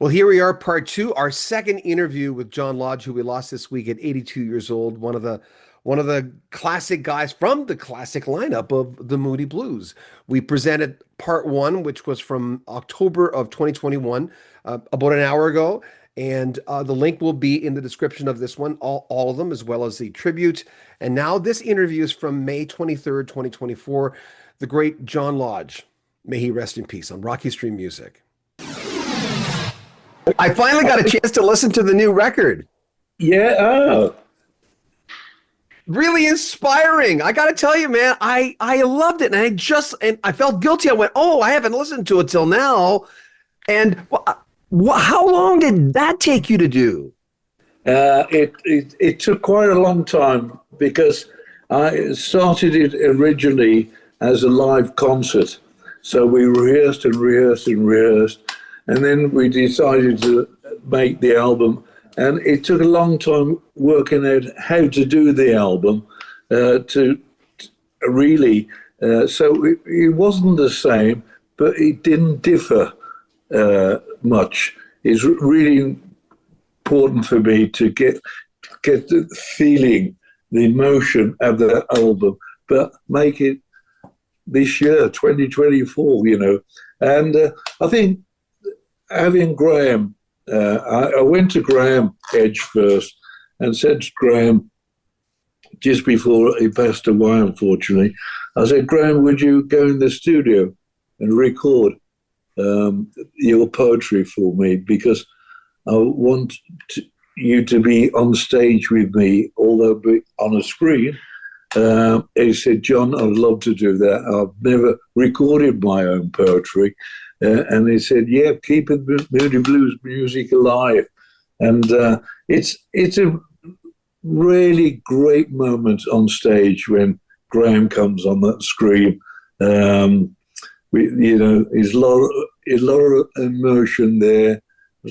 Well, here we are, part two, our second interview with John Lodge, who we lost this week at 82 years old, one of the classic guys from the classic lineup of the Moody Blues. We presented part one, which was from October of 2021, about an hour ago, and the link will be in the description of this one, all of them, as well as the tribute. And now this interview is from May 23rd, 2024. The great John Lodge, may he rest in peace, on Rocky Stream Music. I finally got a chance to listen to the new record. Yeah. Oh. Really inspiring. I got to tell you, man, I loved it, and I felt guilty. I went, oh, I haven't listened to it till now. And how long did that take you to do? It took quite a long time because I started it originally as a live concert. So we rehearsed and rehearsed and rehearsed. And then we decided to make the album. And it took a long time working out how to do the album to really. So it wasn't the same, but it didn't differ much. It's really important for me to get the feeling, the emotion of the album, but make it this year, 2024, And I think having Graham, I went to Graham Edge first and said to Graham, just before he passed away, unfortunately, I said, Graham, would you go in the studio and record your poetry for me? Because I want you to be on stage with me, although be on a screen. He said, John, I'd love to do that. I've never recorded my own poetry. And he said, yeah, keep the Moody Blues music alive. And it's a really great moment on stage when Graham comes on that screen. There's a lot of emotion there.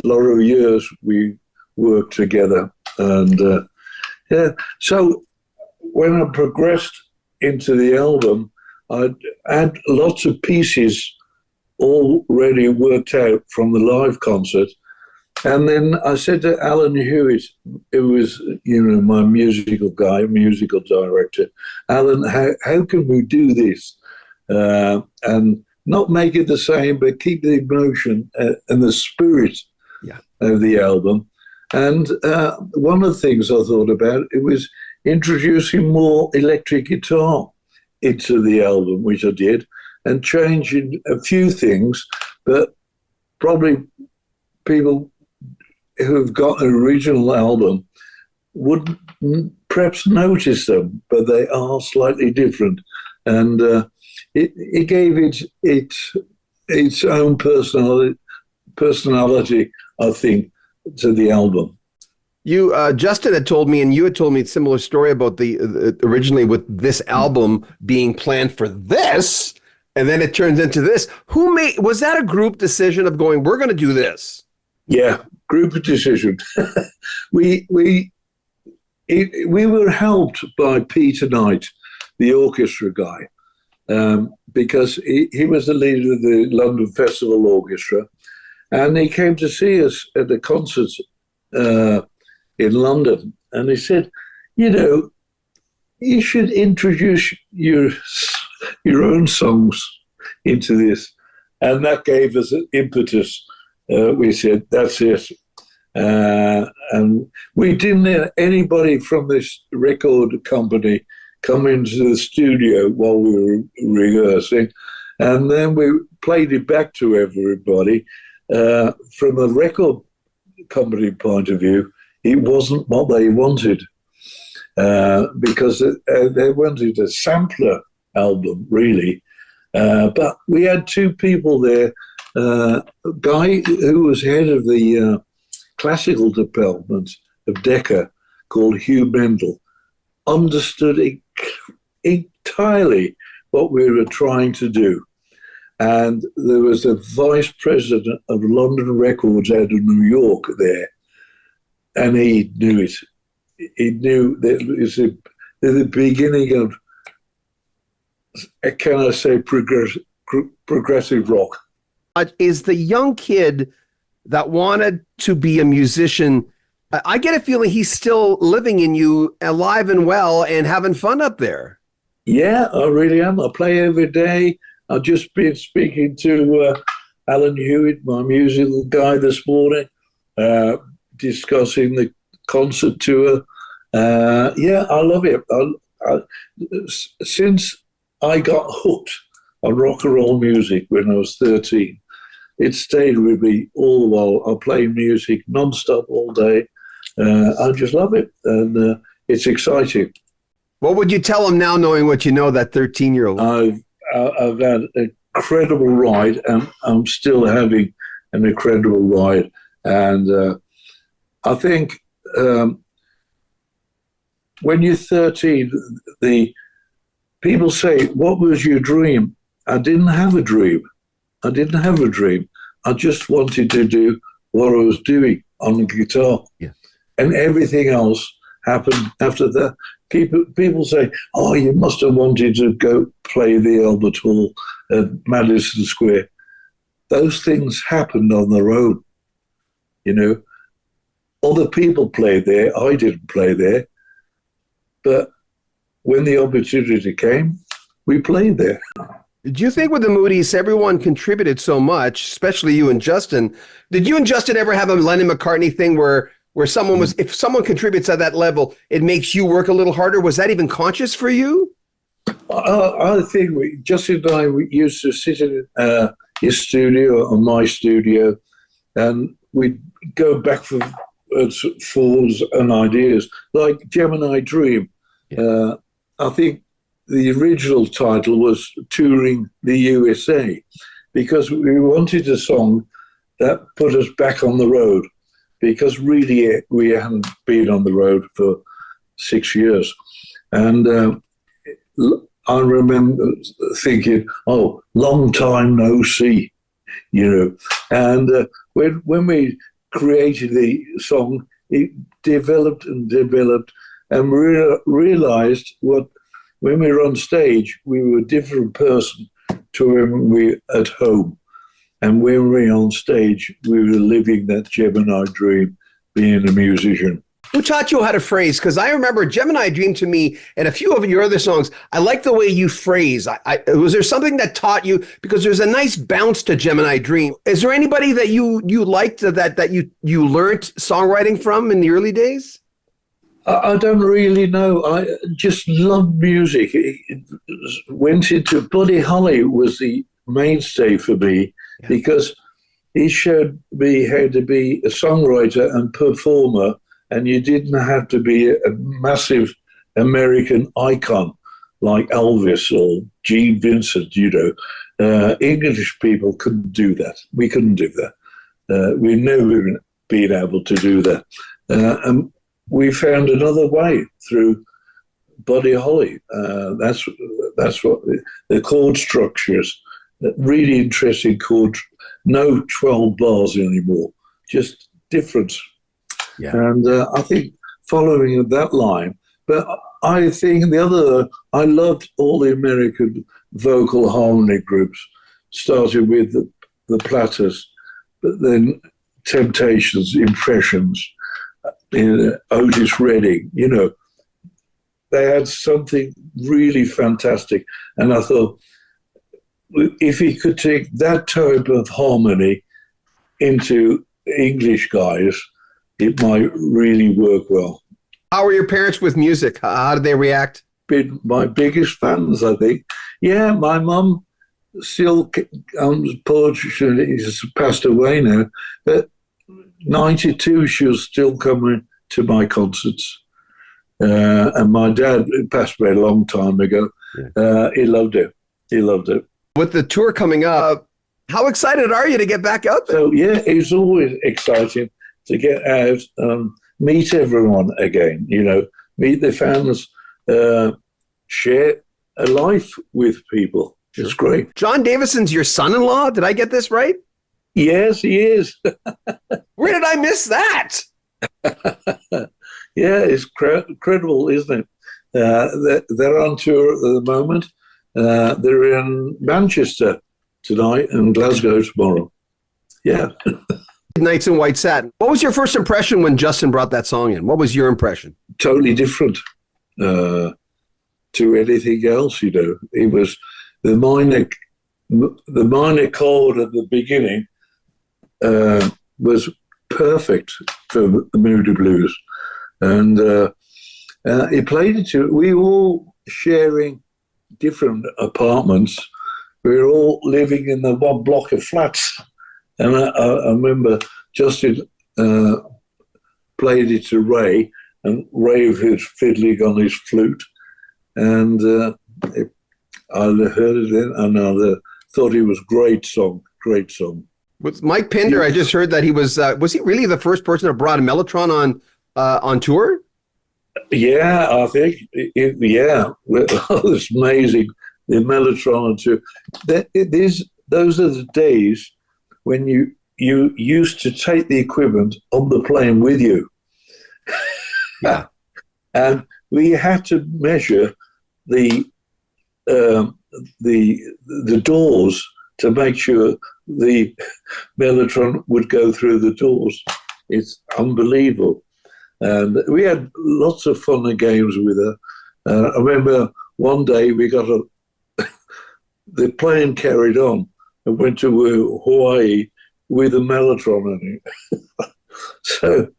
A lot of years we worked together. And so when I progressed into the album, I had lots of pieces already worked out from the live concert. And then I said to Alan Hewitt, who was, my musical guy, musical director, Alan, how can we do this? And not make it the same, but keep the emotion and the spirit of the album. And one of the things I thought about, it was introducing more electric guitar into the album, which I did, and changing a few things, but probably people who've got an original album wouldn't perhaps notice them, but they are slightly different. And it gave it its own personality, I think, to the album. You, Justin had told me, and you had told me a similar story about the originally with this album being planned for this, and then it turns into this. Was that a group decision of going, we're going to do this? Yeah, group decision. we were helped by Peter Knight, the orchestra guy, because he was the leader of the London Festival Orchestra, and he came to see us at the concert in London, and he said, you should introduce your own songs into this. And that gave us an impetus. We said, that's it. And we didn't have anybody from this record company come into the studio while we were rehearsing. And then we played it back to everybody. From a record company point of view, it wasn't what they wanted, because they wanted a sampler album, really. But we had two people there. A guy who was head of the classical department of Decca, called Hugh Mendel, understood entirely what we were trying to do. And there was a vice president of London Records out of New York there, and he knew it. He knew that it was the beginning of, can I say, progressive rock. Is the young kid that wanted to be a musician. I get a feeling he's still living in you, alive and well, and having fun up there. Yeah, I really am. I play every day. I've just been speaking to Alan Hewitt, my musical guy, this morning, uh, discussing the concert tour. Yeah, I love it. Since I got hooked on rock and roll music when I was 13, it stayed with me all the while. I play music non-stop all day. I just love it, and it's exciting. What would you tell him now, knowing what you know, that 13-year-old? I've had an incredible ride, and I'm still having an incredible ride. And I think when you're 13, the people say, "What was your dream?" I didn't have a dream. I didn't have a dream. I just wanted to do what I was doing on the guitar, Yeah. and everything else happened after that. People say, "Oh, you must have wanted to go play the Albert Hall at Madison Square." Those things happened on their own. You know, other people played there. I didn't play there, but when the opportunity came, we played there. Do you think with the Moody's, everyone contributed so much, especially you and Justin? Did you and Justin ever have a Lennon McCartney thing where someone was, if someone contributes at that level, it makes you work a little harder? Was that even conscious for you? I think Justin and we used to sit in his studio or my studio, and we'd go back for thoughts and ideas, like Gemini Dream. I think the original title was Touring the USA, because we wanted a song that put us back on the road, because really we hadn't been on the road for 6 years. And I remember thinking, oh, long time no see, you know. And when we created the song, it developed and developed, and realized when we were on stage, we were a different person to when we were at home. And when we were on stage, we were living that Gemini dream, being a musician. Who taught you how to phrase? Because I remember Gemini Dream to me and a few of your other songs, I like the way you phrase. Was there something that taught you? Because there's a nice bounce to Gemini Dream. Is there anybody that you liked that you learned songwriting from in the early days? I don't really know. I just love music. It went into Buddy Holly was the mainstay for me, because he showed me how to be a songwriter and performer, and you didn't have to be a massive American icon like Elvis or Gene Vincent, you know. English people couldn't do that. We couldn't do that. We've never been able to do that. And we found another way through Buddy Holly. That's what the chord structures, really interesting chord, no 12 bars anymore, just different. Yeah. And I think following that line, but I think I loved all the American vocal harmony groups, started with the Platters, but then Temptations, Impressions, Otis Redding, you know, they had something really fantastic. And I thought, if he could take that type of harmony into English guys, it might really work well. How were your parents with music? How did they react? Been my biggest fans, I think. Yeah, my mum still, unfortunately, she's passed away now, but 92, she was still coming to my concerts. And my dad passed away a long time ago. He loved it. He loved it. With the tour coming up, how excited are you to get back out there? So, yeah, it's always exciting to get out, meet everyone again, you know, meet the fans, share a life with people. It's great. John Davison's your son-in-law? Did I get this right? Yes, he is. Where did I miss that? Yeah, it's incredible, isn't it? They're on tour at the moment. They're in Manchester tonight and Glasgow tomorrow. Yeah. Nights in White Satin. What was your first impression when Justin brought that song in? What was your impression? Totally different to anything else. It was the minor chord at the beginning was perfect for the Moody Blues, and he played it to. We were all sharing different apartments. We were all living in the one block of flats, and I remember Justin played it to Ray, and Ray was fiddling on his flute, and I heard it then, and I thought it was great song. With Mike Pinder, I just heard that he was he really the first person that brought a Mellotron on tour? Yeah, I think, yeah, it's amazing, the Mellotron on tour. Those are the days when you used to take the equipment on the plane with you. Yeah. And we had to measure the doors to make sure the Mellotron would go through the doors. It's unbelievable. And we had lots of fun and games with her. I remember one day we got the plane carried on and went to Hawaii with a Mellotron in it. So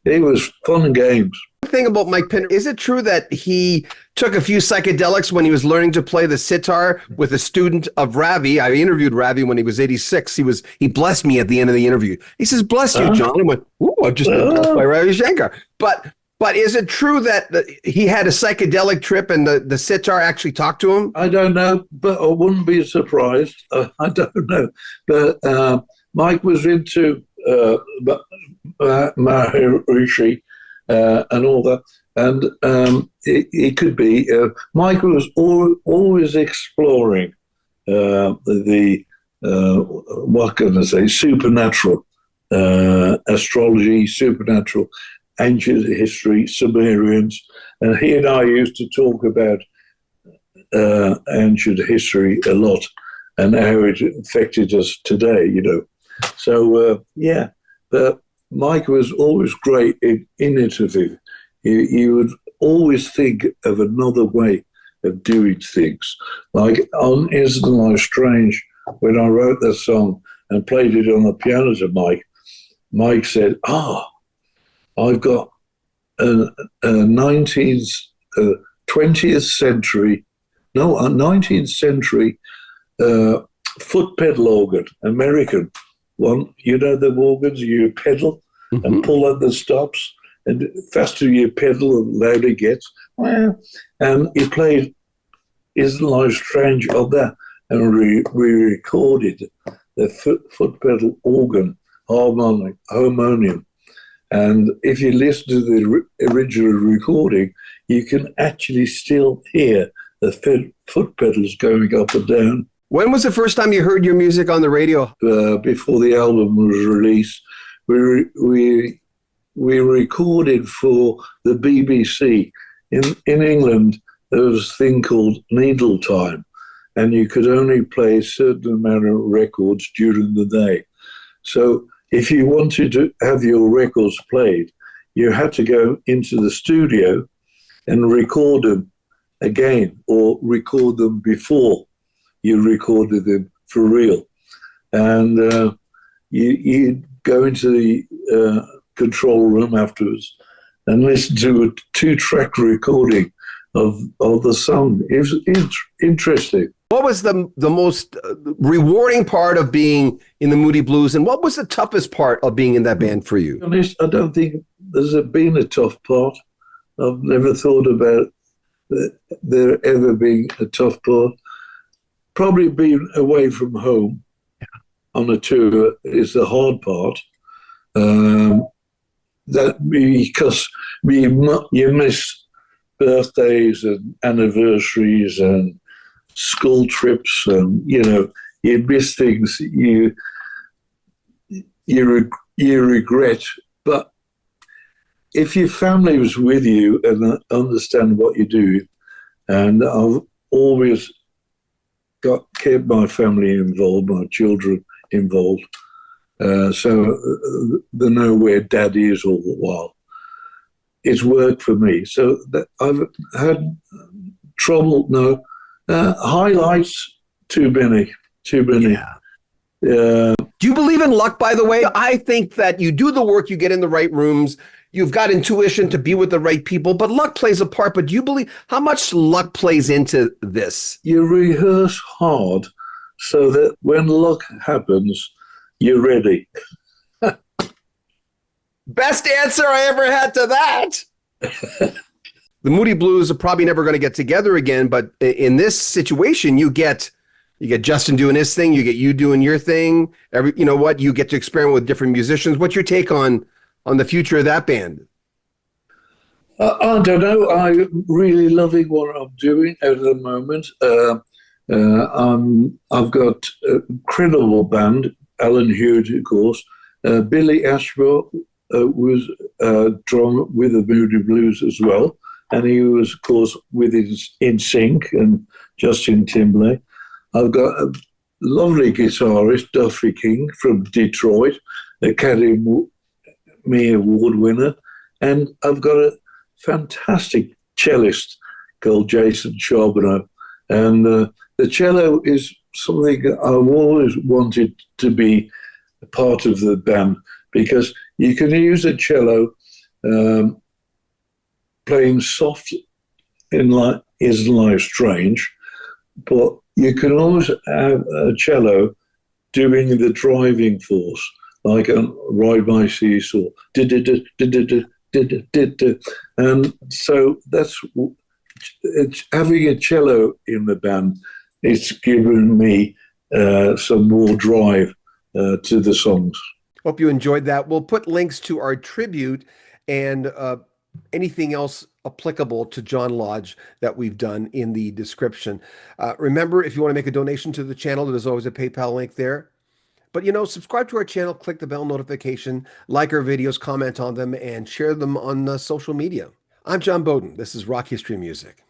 it was fun and games. The thing about Mike Pinder, is it true that he took a few psychedelics when he was learning to play the sitar with a student of Ravi? I interviewed Ravi when he was 86. He blessed me at the end of the interview. He says, "Bless you, John." I went, "Ooh, I've just been blessed by Ravi Shankar." But is it true that he had a psychedelic trip and the sitar actually talked to him? I don't know, but I wouldn't be surprised. I don't know. But Mike was into Maharishi and all that. And it could be. Mike was always exploring what can I say, supernatural, astrology, supernatural, ancient history, Sumerians. And he and I used to talk about ancient history a lot and how it affected us today, So, yeah, but Mike was always great in innovative. He would always think of another way of doing things. Like on Isn't Life Strange, when I wrote that song and played it on the piano to Mike said, I've got a 19th century foot pedal organ, American one. The organs you pedal and pull at the stops, and the faster you pedal, the louder it gets. And he played Isn't Life Strange on that, and we recorded the foot pedal organ harmonium. And if you listen to the original recording, you can actually still hear the foot pedals going up and down. When was the first time you heard your music on the radio? Before the album was released, we recorded for the BBC. In England, there was a thing called needle time, and you could only play a certain amount of records during the day. So if you wanted to have your records played, you had to go into the studio and record them again, or record them before you recorded them for real. And you'd go into the control room afterwards and listen to a 2-track recording of the song. It was interesting. What was the most rewarding part of being in the Moody Blues, and what was the toughest part of being in that band for you? Honest, I don't think there's been a tough part. I've never thought about there ever being a tough part. Probably being away from home on a tour is the hard part. That because you miss birthdays and anniversaries and school trips, and you miss things you regret. But if your family was with you and understand what you do, and I've always kept my family involved, my children involved, So they know where Daddy is all the while. It's worked for me. So I've had trouble. No highlights. Too many. Too many. Yeah. Uh, Do you believe in luck, by the way? I think that you do the work, you get in the right rooms, you've got intuition to be with the right people, but luck plays a part. But do you believe how much luck plays into this? you rehearse hard so that when luck happens, you're ready. Best answer I ever had to that. The Moody Blues are probably never going to get together again, but in this situation, you get Justin doing his thing, you get you doing your thing. You know what? You get to experiment with different musicians. What's your take on the future of that band? I don't know. I'm really loving what I'm doing at the moment. I've got a incredible band, Alan Hewitt, of course. Billy Ashmore was drum with the Moody Blues as well. And he was, of course, with his In Sync and Justin Timberlake. I've got a lovely guitarist, Duffy King from Detroit, Academy Award winner. And I've got a fantastic cellist called Jason Charbonneau. And the cello is something I've always wanted to be a part of the band because you can use a cello playing soft in life is life strange, but you can always have a cello doing the driving force, like a Ride My Seesaw. And so it's having a cello in the band. It's given me some more drive to the songs. Hope you enjoyed that. We'll put links to our tribute and anything else applicable to John Lodge that we've done in the description. Remember, if you want to make a donation to the channel, there's always a PayPal link there. But subscribe to our channel, click the bell notification, like our videos, comment on them, and share them on social media. I'm John Bowden. This is Rock History Music.